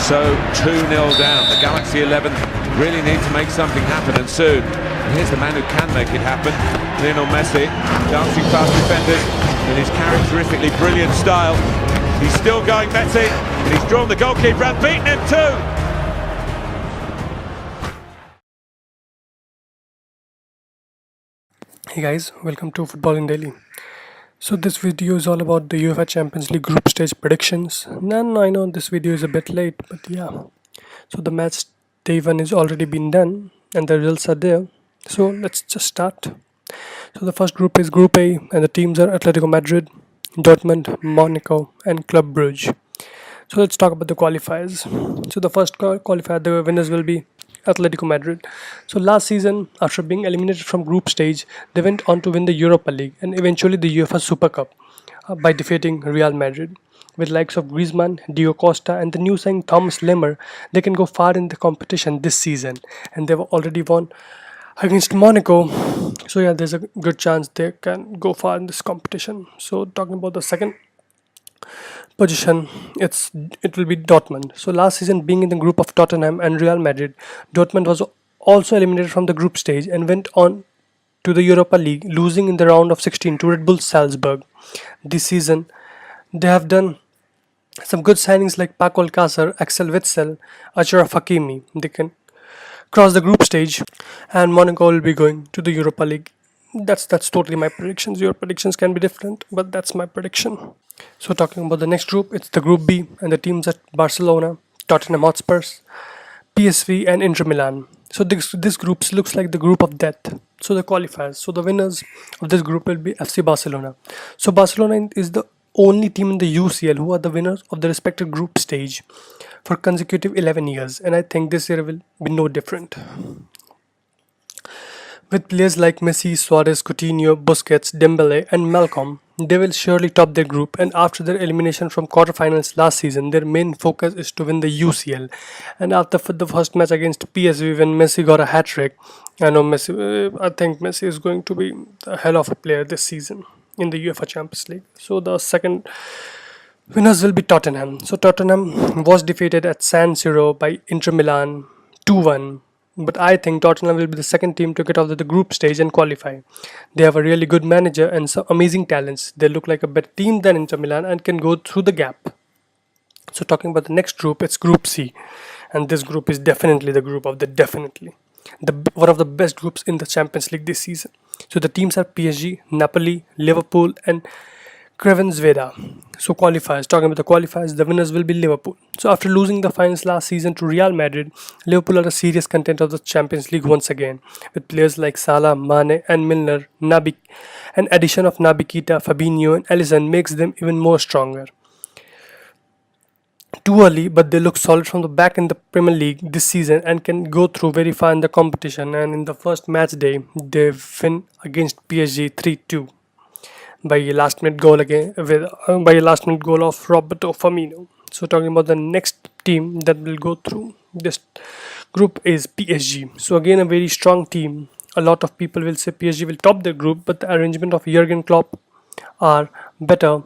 So 2-0 down. The Galaxy 11 really need to make something happen, and soon. And here's the man who can make it happen, Lionel Messi, dancing past defenders in his characteristically brilliant style. He's still going, Messi, and he's drawn the goalkeeper and beaten him too. Hey guys, welcome to Football in Daily. So this video is all about the UEFA Champions League group stage predictions. And I know this video is a bit late, but yeah. So the match day 1 is already been done and the results are there. So let's just start. So the first group is Group A and the teams are Atletico Madrid, Dortmund, Monaco and Club Brugge. So let's talk about the qualifiers. So the first qualifier, the winners will be Atletico Madrid. So last season, after being eliminated from group stage, they went on to win the Europa League and eventually the UEFA Super Cup by defeating Real Madrid. With likes of Griezmann, Diego Costa and the new signing Thomas Lemmer, they can go far in the competition this season, and they've already won against Monaco. So yeah, there's a good chance they can go far in this competition. So talking about the second position, it will be Dortmund. So last season, being in the group of Tottenham and Real Madrid, Dortmund was also eliminated from the group stage and went on to the Europa League, losing in the round of 16 to Red Bull Salzburg. This season, they have done some good signings like Paco Alcácer, Axel Witsel, Achraf Hakimi. They can cross the group stage, and Monaco will be going to the Europa League. That's totally my predictions. Your predictions can be different, but that's my prediction. So talking about the next group, it's the Group B, and the teams are Barcelona, Tottenham Hotspurs, PSV, and Inter Milan. So this group looks like the group of death. So the qualifiers. So the winners of this group will be FC Barcelona. So Barcelona is the only team in the UCL who are the winners of the respective group stage for consecutive 11 years, and I think this year will be no different. With players like Messi, Suarez, Coutinho, Busquets, Dembele and Malcolm, they will surely top their group, and after their elimination from quarterfinals last season, their main focus is to win the UCL. And after the first match against PSV when Messi got a hat-trick, I think Messi is going to be a hell of a player this season in the UEFA Champions League. So the second winners will be Tottenham. So Tottenham was defeated at San Siro by Inter Milan 2-1. But I think Tottenham will be the second team to get out of the group stage and qualify. They have a really good manager and some amazing talents. They look like a better team than Inter Milan and can go through the gap. So talking about the next group, it's Group C. And this group is definitely the group of the definitely. One of the best groups in the Champions League this season. So the teams are PSG, Napoli, Liverpool and Crevens-Veda. So qualifiers, talking about the qualifiers, the winners will be Liverpool. So after losing the finals last season to Real Madrid, Liverpool are a serious contender of the Champions League once again, with players like Salah, Mane and Milner. An addition of Naby Keita, Fabinho and Alisson makes them even more stronger. Too early, but they look solid from the back in the Premier League this season and can go through very far in the competition. And in the first match day, they win against PSG 3-2. By a last minute goal of Roberto Firmino. So talking about the next team that will go through this group is PSG. So again, a very strong team. A lot of people will say PSG will top their group, but the arrangement of Jurgen Klopp are better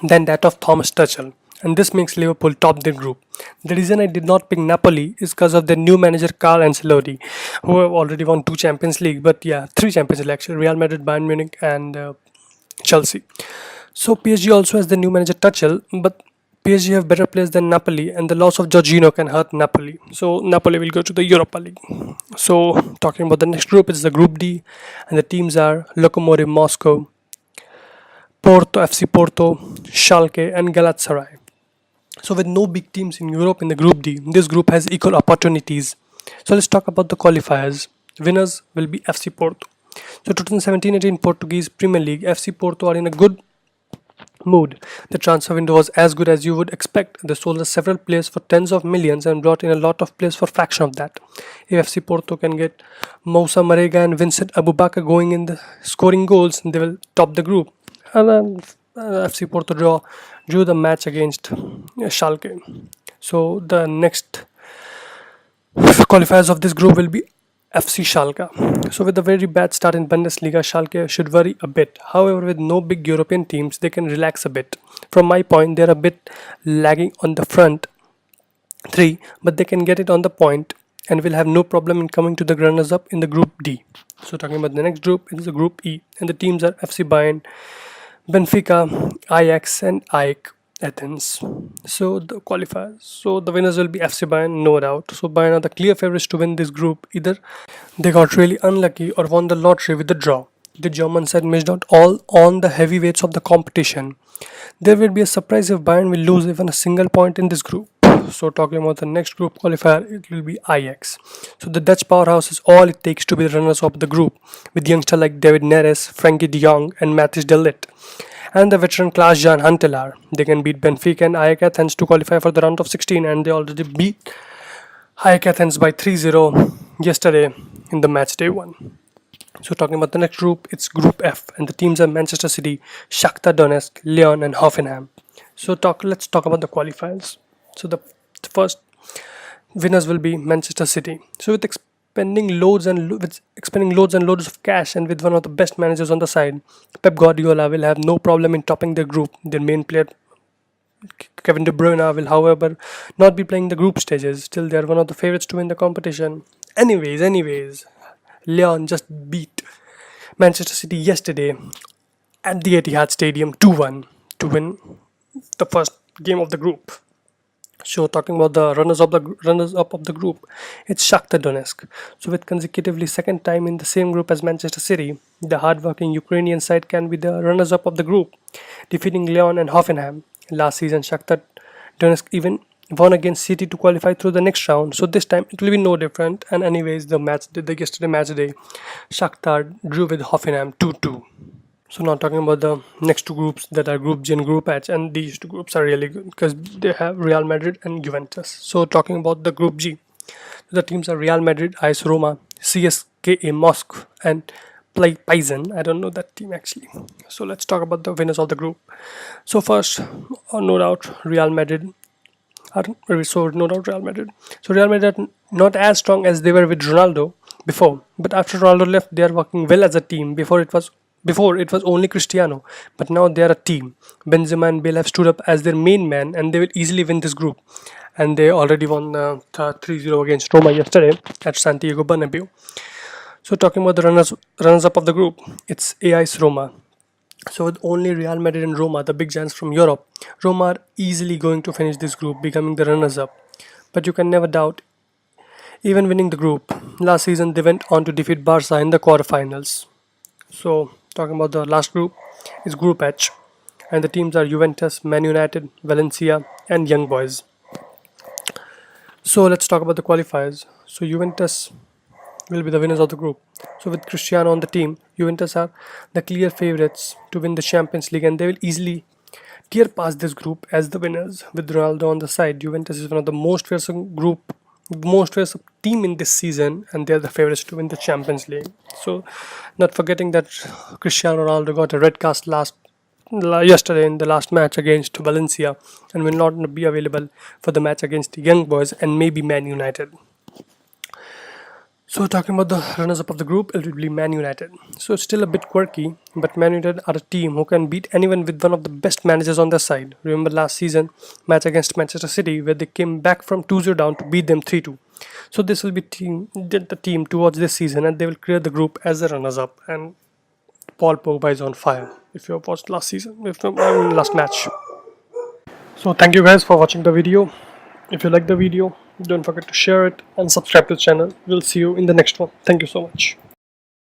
than that of Thomas Tuchel, and this makes Liverpool top their group. The reason I did not pick Napoli is because of their new manager Carlo Ancelotti, who have already won 2 Champions League, but yeah, 3 Champions League actually, Real Madrid, Bayern Munich and Chelsea. So PSG also has the new manager Tuchel, but PSG have better players than Napoli, and the loss of Jorginho can hurt Napoli. So Napoli will go to the Europa League. So talking about the next group, it's the Group D, and the teams are Lokomotiv Moscow, FC Porto, Schalke and Galatasaray. So with no big teams in Europe in the Group D, this group has equal opportunities. So let's talk about the qualifiers. Winners will be FC Porto. So 2017-18 Portuguese Premier League, FC Porto are in a good mood. The transfer window was as good as you would expect. They sold several players for tens of millions and brought in a lot of players for a fraction of that. If FC Porto can get Moussa Marega and Vincent Aboubakar going in the scoring goals, they will top the group. And then FC Porto drew the match against Schalke. So the next qualifiers of this group will be FC Schalke. So with a very bad start in Bundesliga, Schalke should worry a bit. However, with no big European teams, they can relax a bit. From my point, they're a bit lagging on the front 3, but they can get it on the point and will have no problem in coming to the runners up in the group D. So talking about the next group, it is the group E, and the teams are FC Bayern, Benfica, Ajax, and AEK Athens. So the qualifiers. So the winners will be FC Bayern, no doubt. So Bayern are the clear favorites to win this group. Either they got really unlucky or won the lottery with the draw. The German side missed out all on the heavyweights of the competition. There will be a surprise if Bayern will lose even a single point in this group. So talking about the next group qualifier, it will be Ajax. So the Dutch powerhouse is all it takes to be the runners of the group, with youngsters like David Neres, Frankie de Jong, and Matthijs de Ligt, and the veteran Klaas-Jan Huntelaar. They can beat Benfica and Ajax Athens to qualify for the round of 16, and they already beat Ajax Athens by 3-0 yesterday in the match day 1. So talking about the next group, it's Group F, and the teams are Manchester City, Shakhtar Donetsk, Lyon, and Hoffenheim. So let's talk about the qualifiers. So the first winners will be Manchester City. So with expending loads and loads of cash, and with one of the best managers on the side, Pep Guardiola will have no problem in topping their group. Their main player Kevin De Bruyne will, however, not be playing the group stages. Still, they are one of the favorites to win the competition. Anyways, Lyon just beat Manchester City yesterday at the Etihad Stadium 2-1 to win the first game of the group. So talking about the runners up of the group, it's Shakhtar Donetsk. So with consecutively second time in the same group as Manchester City, the hardworking Ukrainian side can be the runners up of the group, defeating Lyon and Hoffenheim. Last season, Shakhtar Donetsk even won against City to qualify through the next round. So this time it will be no different. And anyways, the yesterday match day, Shakhtar drew with Hoffenheim 2-2. So now talking about the next two groups, that are Group G and Group H, and these two groups are really good because they have Real Madrid and Juventus. So talking about the Group G, the teams are Real Madrid, AS Roma, CSKA Moscow, and Paisan. I don't know that team actually. So let's talk about the winners of the group. So first, no doubt Real Madrid. So Real Madrid are not as strong as they were with Ronaldo before, but after Ronaldo left, they are working well as a team. Before it was only Cristiano, but now they are a team. Benzema and Bale have stood up as their main man, and they will easily win this group. And they already won 3-0 against Roma yesterday at Santiago Bernabeu. So talking about the runners up of the group, it's AS Roma. So with only Real Madrid and Roma, the big giants from Europe, Roma are easily going to finish this group, becoming the runners up. But you can never doubt, even winning the group, last season they went on to defeat Barca in the quarterfinals. So talking about the last group, is Group H, and the teams are Juventus, Man United, Valencia, and Young Boys. So let's talk about the qualifiers. So Juventus will be the winners of the group. So with Cristiano on the team, Juventus are the clear favorites to win the Champions League, and they will easily tear past this group as the winners. With Ronaldo on the side, Juventus is one of the most fearsome team in this season, and they are the favorites to win the Champions League. So not forgetting that Cristiano Ronaldo got a red card yesterday in the last match against Valencia, and will not be available for the match against Young Boys and maybe Man United. So talking about the runners-up of the group, it will be Man United. So it's still a bit quirky, but Man United are a team who can beat anyone with one of the best managers on their side. Remember last season match against Manchester City, where they came back from 2-0 down to beat them 3-2. So this will be the team to watch this season, and they will clear the group as the runners-up. And Paul Pogba is on fire. If you have watched last match. So thank you guys for watching the video. If you like the video, don't forget to share it and subscribe to the channel. We'll see you in the next one. Thank you so much.